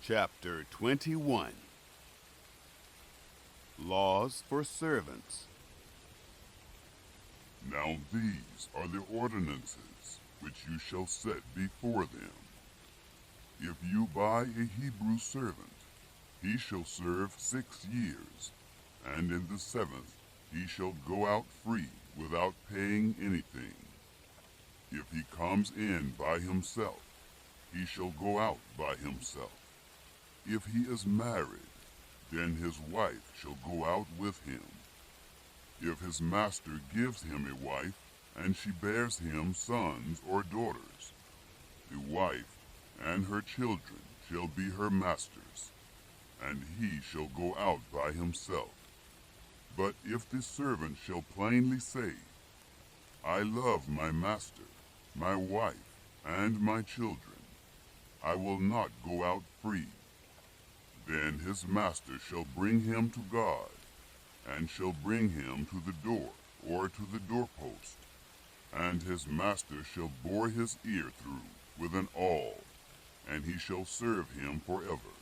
Chapter 21. Laws for Servants. Now these are the ordinances which you shall set before them. If you buy a Hebrew servant, he shall serve 6 years, and in the 7th he shall go out free without paying anything. If he comes in by himself, he shall go out by himself. If he is married, then his wife shall go out with him. If his master gives him a wife, and she bears him sons or daughters, the wife and her children shall be her master's, and he shall go out by himself. But if the servant shall plainly say, I love my master, my wife, and my children, I will not go out free, then his master shall bring him to God, and shall bring him to the door or to the doorpost, and his master shall bore his ear through with an awl, and he shall serve him forever.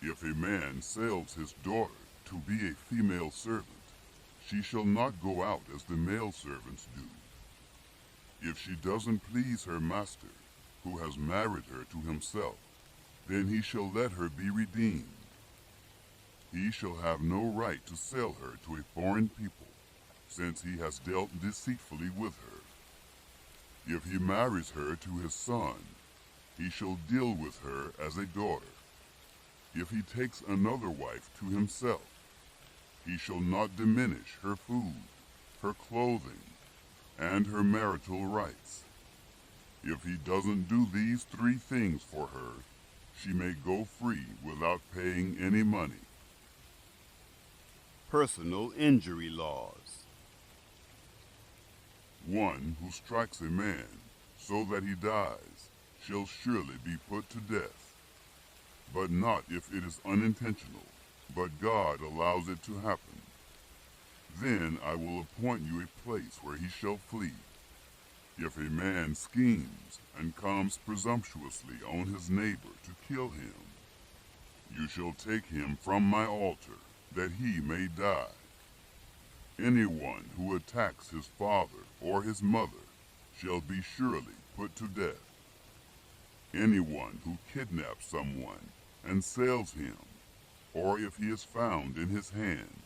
If a man sells his daughter to be a female servant, she shall not go out as the male servants do. If she doesn't please her master, who has married her to himself, then he shall let her be redeemed. He shall have no right to sell her to a foreign people, since he has dealt deceitfully with her. If he marries her to his son, he shall deal with her as a daughter. If he takes another wife to himself, he shall not diminish her food, her clothing, and her marital rights. If he doesn't do these 3 things for her, she may go free without paying any money. Personal injury laws. One who strikes a man so that he dies shall surely be put to death, but not if it is unintentional, but God allows it to happen. Then I will appoint you a place where he shall flee. If a man schemes and comes presumptuously on his neighbor to kill him, you shall take him from my altar, that he may die. Anyone who attacks his father or his mother shall be surely put to death. Anyone who kidnaps someone and sells him, or if he is found in his hand,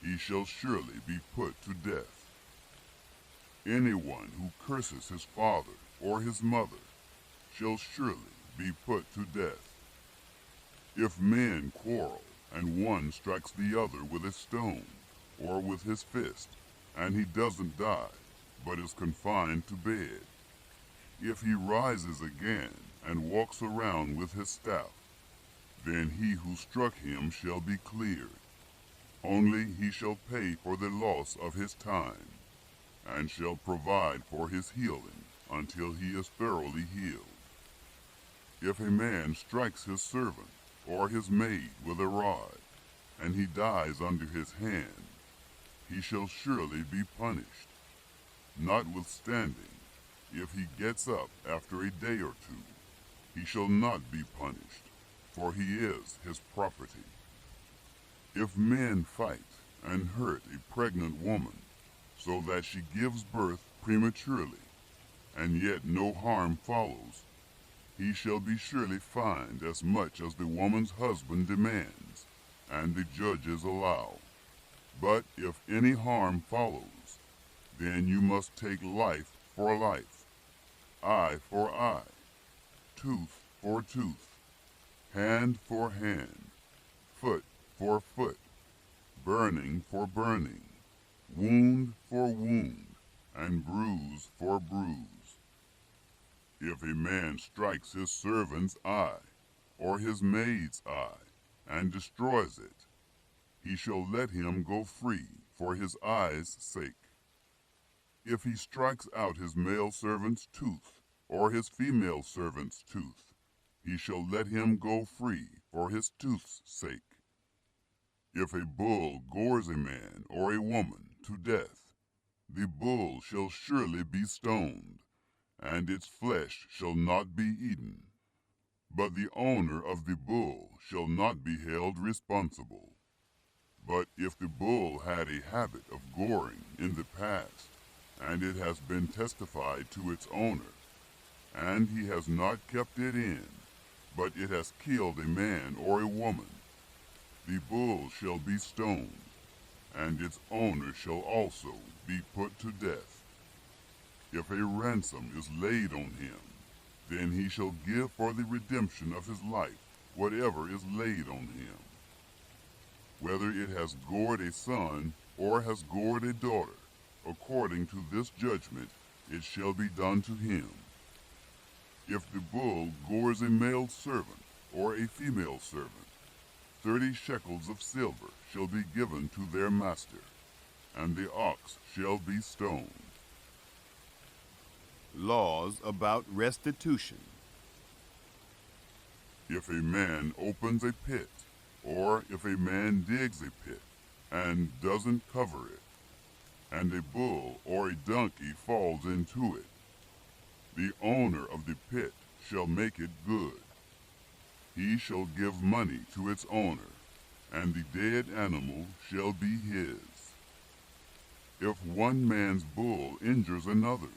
he shall surely be put to death. Anyone who curses his father or his mother shall surely be put to death. If men quarrel, and one strikes the other with a stone or with his fist, and he doesn't die, but is confined to bed, if he rises again and walks around with his staff, then he who struck him shall be cleared. Only he shall pay for the loss of his time, and shall provide for his healing until he is thoroughly healed. If a man strikes his servant or his maid with a rod, and he dies under his hand, he shall surely be punished. Notwithstanding, if he gets up after a day or 2, he shall not be punished, for he is his property. If men fight and hurt a pregnant woman, so that she gives birth prematurely, and yet no harm follows, he shall be surely fined as much as the woman's husband demands, and the judges allow. But if any harm follows, then you must take life for life, eye for eye, tooth for tooth, hand for hand, foot for foot, burning for burning, wound for wound, and bruise for bruise. If a man strikes his servant's eye, or his maid's eye, and destroys it, he shall let him go free for his eye's sake. If he strikes out his male servant's tooth, or his female servant's tooth, he shall let him go free for his tooth's sake. If a bull gores a man or a woman to death, the bull shall surely be stoned, and its flesh shall not be eaten. But the owner of the bull shall not be held responsible. But if the bull had a habit of goring in the past, and it has been testified to its owner, and he has not kept it in, but it has killed a man or a woman, the bull shall be stoned, and its owner shall also be put to death. If a ransom is laid on him, then he shall give for the redemption of his life whatever is laid on him. Whether it has gored a son or has gored a daughter, according to this judgment it shall be done to him. If the bull gores a male servant or a female servant, 30 shekels of silver shall be given to their master, and the ox shall be stoned. Laws about restitution. If a man opens a pit, or if a man digs a pit, and doesn't cover it, and a bull or a donkey falls into it, the owner of the pit shall make it good. He shall give money to its owner, and the dead animal shall be his. If one man's bull injures another's,